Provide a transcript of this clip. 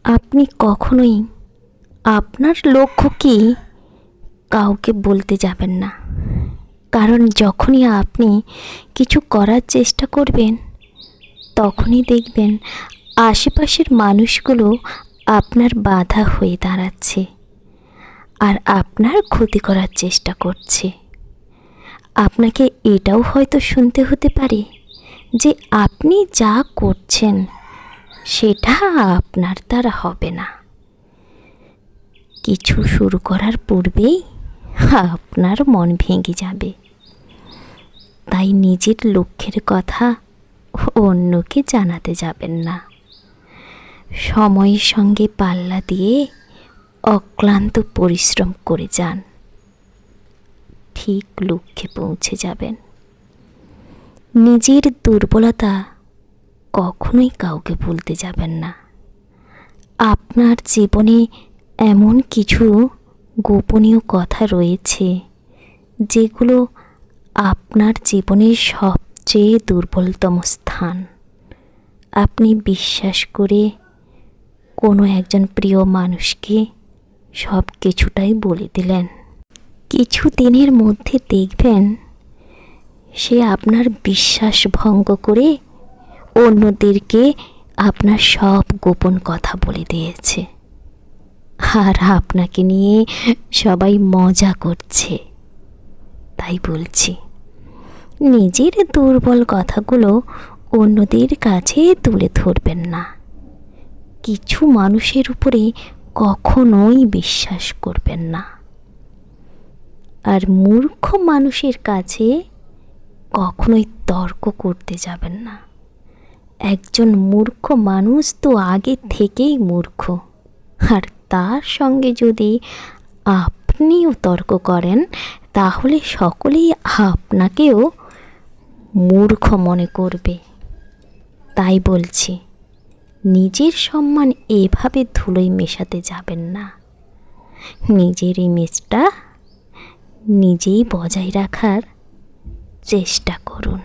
আপনি কখনোই আপনার লক্ষ্য কী কাউকে বলতে যাবেন না। কারণ যখনই আপনি কিছু করার চেষ্টা করবেন, তখনই দেখবেন আশেপাশের মানুষগুলো আপনার বাধা হয়ে দাঁড়াচ্ছে আর আপনার ক্ষতি করার চেষ্টা করছে। আপনাকে এটাও হয়তো শুনতে হতে পারে যে আপনি যা করছেন সেটা আপনার দ্বারা হবে না। কিছু শুরু করার পূর্বেই আপনার মন ভেঙে যাবে। তাই নিজের লক্ষ্যের কথা অন্যকে জানাতে যাবেন না। সময়ের সঙ্গে পাল্লা দিয়ে অক্লান্ত পরিশ্রম করে যান, ঠিক লক্ষ্যে পৌঁছে যাবেন। নিজের দুর্বলতা কখনোই কাউকে বলতে যাবেন না। আপনার জীবনে এমন কিছু গোপনীয় কথা রয়েছে যেগুলো আপনার জীবনের সবচেয়ে দুর্বলতম স্থান। আপনি বিশ্বাস করে কোনো একজন প্রিয় মানুষকে সব কিছুটাই বলে দিলেন। কিছু দিনের মধ্যে দেখবেন সে আপনার বিশ্বাস ভঙ্গ করে অন্যদেরকে আপনার সব গোপন কথা বলে দিয়েছে, আর আপনাকে নিয়ে সবাই মজা করছে। তাই বলছি, নিজের দুর্বল কথাগুলো অন্যদের কাছে তুলে ধরবেন না। কিছু মানুষের উপরে কখনোই বিশ্বাস করবেন না। আর মূর্খ মানুষের কাছে কখনোই তর্ক করতে যাবেন না। একজন মূর্খ মানুষ তো আগে থেকেই মূর্খ, আর তার সঙ্গে যদি আপনিও তর্ক করেন তাহলে সকলেই আপনাকেও মূর্খ মনে করবে। তাই বলছি, নিজের সম্মান এভাবে ধুলোয় মেশাতে যাবেন না। নিজের ইমেজটা নিজেই বজায় রাখার চেষ্টা করুন।